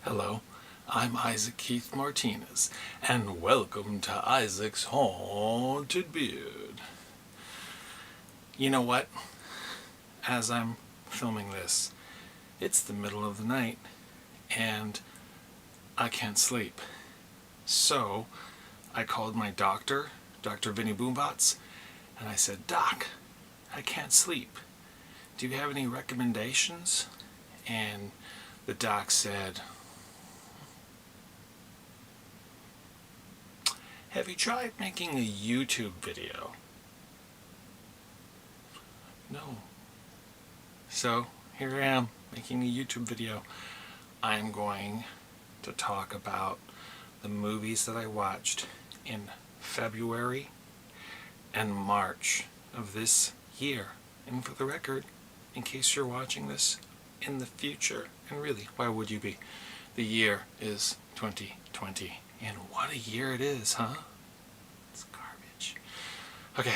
Hello, I'm Isaac Keith Martinez, and welcome to Isaac's Haunted Beard. You know what? As I'm filming this, it's the middle of the night, and I can't sleep. So, I called my doctor, Dr. Vinny Boombots, and I said, "Doc, I can't sleep. Do you have any recommendations?" And the doc said, "Have you tried making a YouTube video?" No. So, here I am, making a YouTube video. I'm going to talk about the movies that I watched in February and March of this year. And for the record, in case you're watching this in the future, and really, why would you be? The year is 2020. And what a year it is, huh? It's garbage. Okay.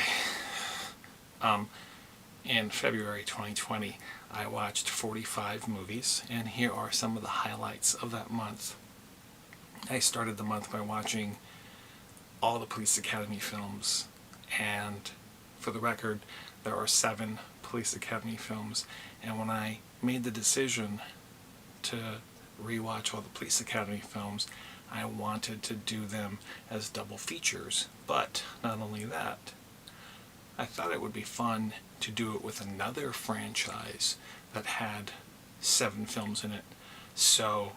In February 2020, I watched 45 movies, and here are some of the highlights of that month. I started the month by watching all the Police Academy films, and for the record, there are 7 Police Academy films, and when I made the decision to rewatch all the Police Academy films, I wanted to do them as double features. But not only that, I thought it would be fun to do it with another franchise that had 7 films in it. So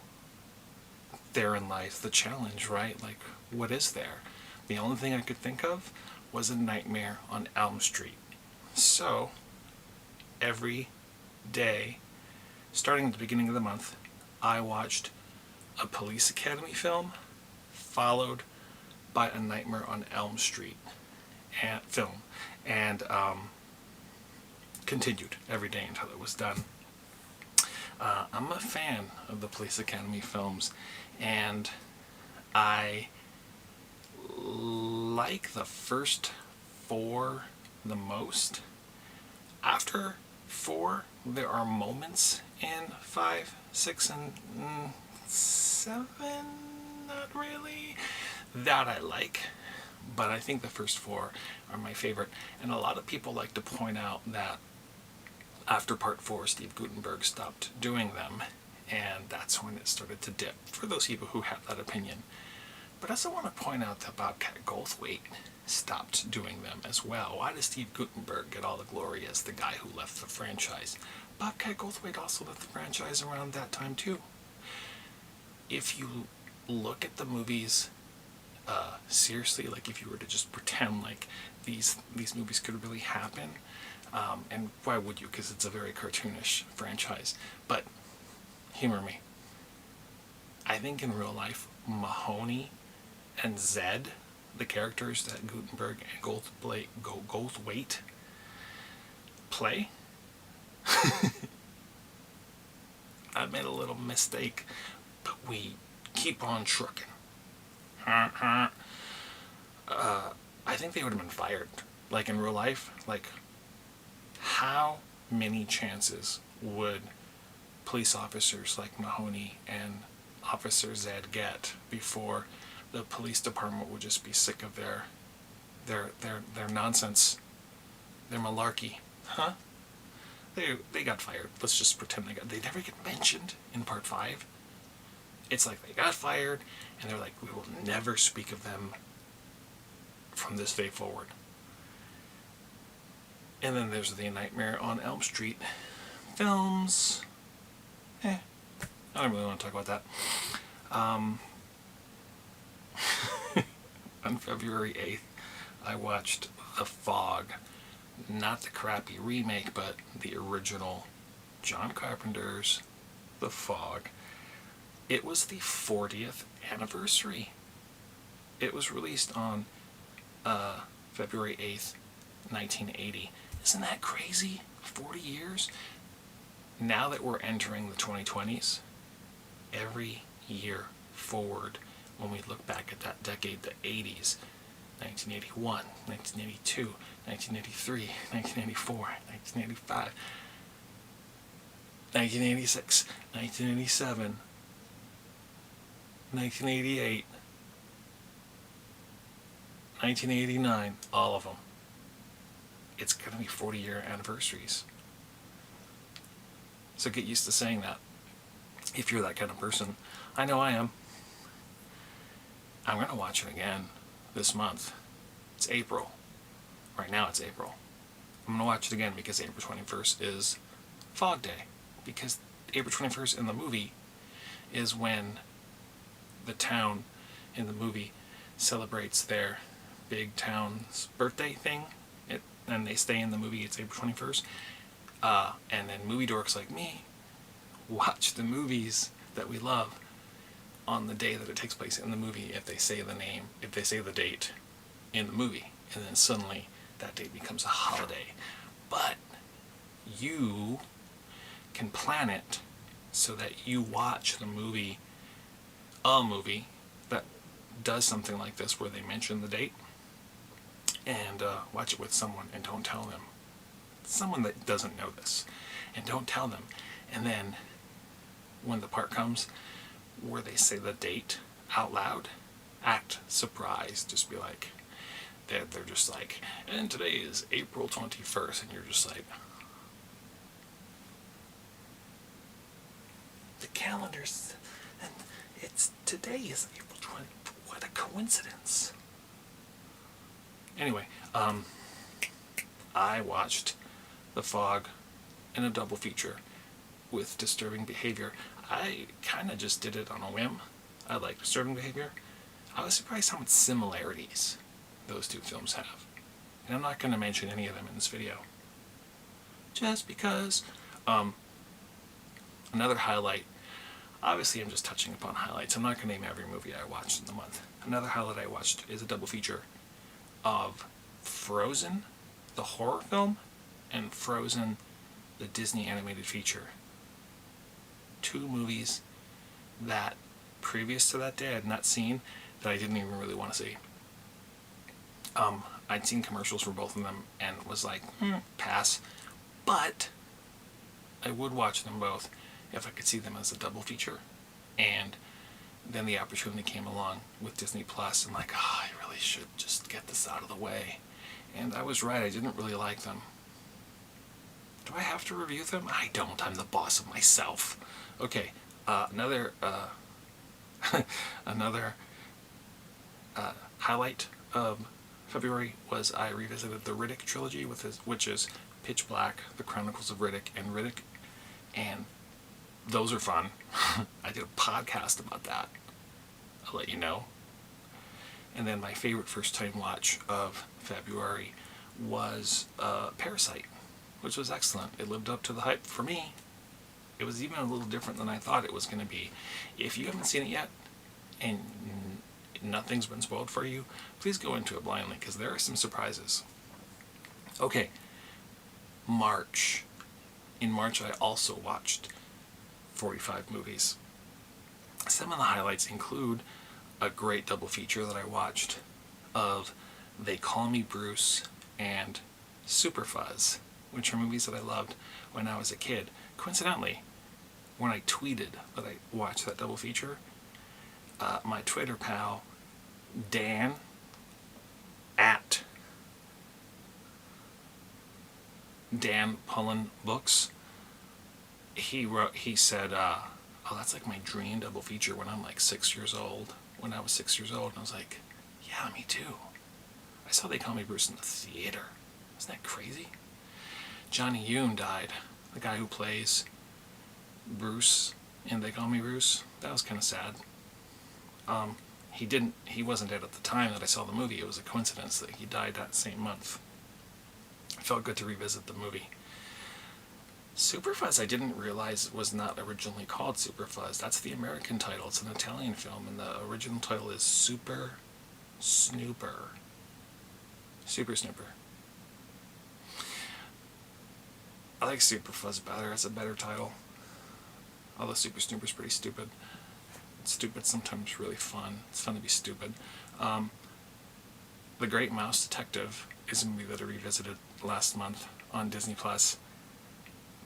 therein lies the challenge, right? Like, what is there? The only thing I could think of was A Nightmare on Elm Street. So every day, starting at the beginning of the month, I watched a Police Academy film, followed by A Nightmare on Elm Street film, and continued every day until it was done. I'm a fan of the Police Academy films, and I like the first 4 the most. After 4, there are moments in 5, 6, and 7, not really, that I like, but I think the first 4 are my favorite. And a lot of people like to point out that after part 4, Steve Guttenberg stopped doing them, and that's when it started to dip, for those people who have that opinion. But I also want to point out that Bobcat Goldthwait stopped doing them as well. Why does Steve Guttenberg get all the glory as the guy who left the franchise? Bobcat Goldthwait also left the franchise around that time too. If you look at the movies seriously, like if you were to just pretend like these movies could really happen, and why would you? Because it's a very cartoonish franchise. But humor me. I think in real life, Mahoney and Zed, the characters that Guttenberg and Goldthwait play, I made a little mistake, but we keep on trucking. I think they would have been fired. Like in real life, like, how many chances would police officers like Mahoney and Officer Zed get before the police department would just be sick of their nonsense, their malarkey? Huh? They got fired. Let's just pretend they never get mentioned in part 5. It's like they got fired, and they're like, we will never speak of them from this day forward. And then there's the Nightmare on Elm Street films. I don't really want to talk about that. On February 8th, I watched The Fog. Not the crappy remake, but the original John Carpenter's The Fog. It was the 40th anniversary. It was released on February 8th, 1980. Isn't that crazy? 40 years? Now that we're entering the 2020s, every year forward, when we look back at that decade, the 80s, 1981, 1982, 1983, 1984, 1985, 1986, 1987, 1988, 1989, all of them. It's going to be 40-year anniversaries. So get used to saying that. If you're that kind of person. I know I am. I'm going to watch it again this month. It's April. Right now it's April. I'm going to watch it again because April 21st is Fog Day. Because April 21st in the movie is when the town in the movie celebrates their big town's birthday thing. And they stay in the movie, it's April 21st. And then movie dorks like me watch the movies that we love on the day that it takes place in the movie if they say the name, if they say the date in the movie. And then suddenly that date becomes a holiday. But you can plan it so that you watch the movie, a movie that does something like this where they mention the date, and watch it with someone and don't tell them. Someone that doesn't know this, and don't tell them. And then when the part comes where they say the date out loud, act surprised. Just be like, they're just like, and today is April 21st, and you're just like, the calendars, and today is April 20. What a coincidence. Anyway, I watched The Fog in a double feature with Disturbing Behavior. I kind of just did it on a whim. I like Disturbing Behavior. I was surprised how much similarities those two films have. And I'm not going to mention any of them in this video. Just because. Another highlight. Obviously, I'm just touching upon highlights. I'm not going to name every movie I watched in the month. Another highlight I watched is a double feature of Frozen, the horror film, and Frozen, the Disney animated feature. Two movies that previous to that day I had not seen, that I didn't even really want to see. I'd seen commercials for both of them and was like, pass. But I would watch them both if I could see them as a double feature. And then the opportunity came along with Disney Plus, and like, I really should just get this out of the way. And I was right, I didn't really like them. Do I have to review them? I don't, I'm the boss of myself. Okay, another highlight of February was I revisited the Riddick trilogy, which is Pitch Black, The Chronicles of Riddick, and Riddick. And those are fun. I did a podcast about that. I'll let you know. And then my favorite first time watch of February was Parasite, which was excellent. It lived up to the hype for me. It was even a little different than I thought it was going to be. If you haven't seen it yet, and nothing's been spoiled for you, please go into it blindly, because there are some surprises. Okay, March. In March, I also watched 45 movies. Some of the highlights include a great double feature that I watched of They Call Me Bruce and Super Fuzz, which are movies that I loved when I was a kid. Coincidentally, when I tweeted that I watched that double feature, my Twitter pal, Dan, at Dan Pullen Books, he said, oh, that's like my dream double feature when I'm like 6 years old. When I was 6 years old, and I was like, yeah, me too. I saw They Call Me Bruce in the theater. Isn't that crazy? Johnny Yoon died. The guy who plays Bruce in They Call Me Bruce. That was kind of sad. He wasn't dead at the time that I saw the movie. It was a coincidence that he died that same month. It felt good to revisit the movie. Super Fuzz, I didn't realize was not originally called Super Fuzz. That's the American title. It's an Italian film, and the original title is Super Snooper. Super Snooper. I like Super Fuzz better. It's a better title. Although Super Snooper's pretty stupid. Stupid sometimes really fun. It's fun to be stupid. The Great Mouse Detective is a movie that I revisited last month on Disney Plus.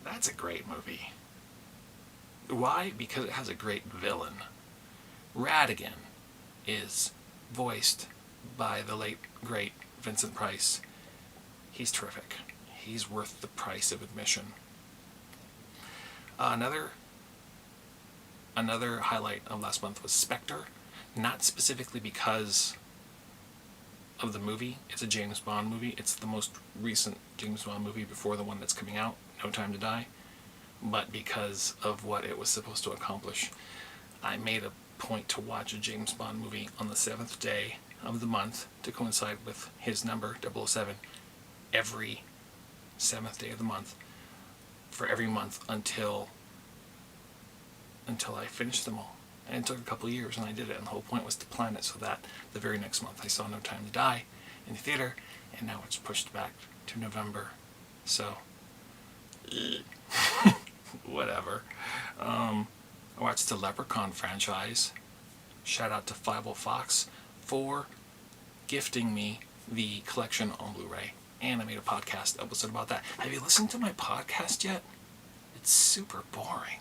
That's a great movie. Why? Because it has a great villain. Radigan is voiced by the late, great Vincent Price. He's terrific. He's worth the price of admission. Another highlight of last month was Spectre. Not specifically because of the movie. It's a James Bond movie. It's the most recent James Bond movie before the one that's coming out, No Time to Die. But because of what it was supposed to accomplish, I made a point to watch a James Bond movie on the 7th day of the month to coincide with his number, 007, every 7th day of the month, for every month until I finished them all. And it took a couple of years, and I did it, and the whole point was to plan it so that the very next month I saw No Time to Die in the theater, and now it's pushed back to November. So, whatever. I watched the Leprechaun franchise. Shout out to 50 Fox for gifting me the collection on Blu-ray, and I made a podcast episode about that. Have you listened to my podcast yet? It's super boring.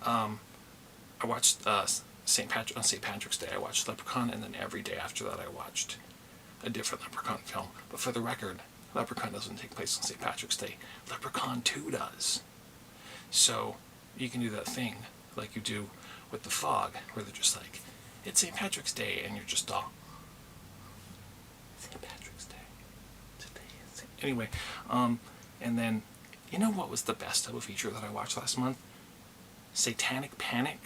I watched on St. Patrick's Day I watched Leprechaun, and then every day after that I watched a different Leprechaun film. But for the record, Leprechaun doesn't take place on St. Patrick's Day. Leprechaun 2 does. So you can do that thing like you do with The Fog, where they're just like, it's St. Patrick's Day, and you're just all, St. Patrick's Day. Today is St. Anyway, and then, you know what was the best double feature that I watched last month? Satanic Panic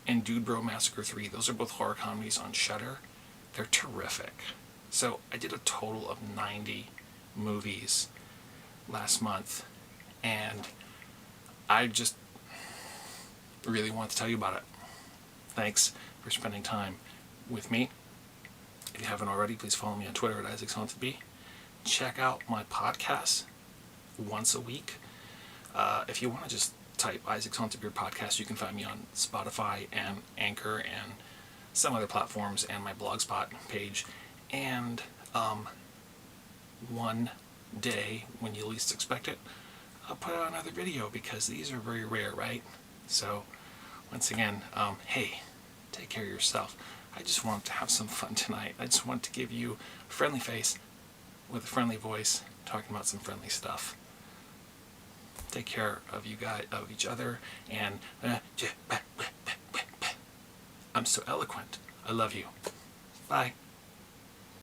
and Dude Bro Massacre 3. Those are both horror comedies on Shudder. They're terrific. So I did a total of 90 movies last month, and I just really want to tell you about it. Thanks for spending time with me. If you haven't already, please follow me on Twitter at IsaacSontB. Check out my podcast once a week. If you want to just type Isaac Sontabeer podcast, you can find me on Spotify and Anchor and some other platforms, and my Blogspot page. And one day, when you least expect it, I'll put out another video, because these are very rare, right? So, once again, hey, take care of yourself. I just want to have some fun tonight. I just want to give you a friendly face with a friendly voice, talking about some friendly stuff. Take care of you guys, of each other, and I'm so eloquent. I love you. Bye.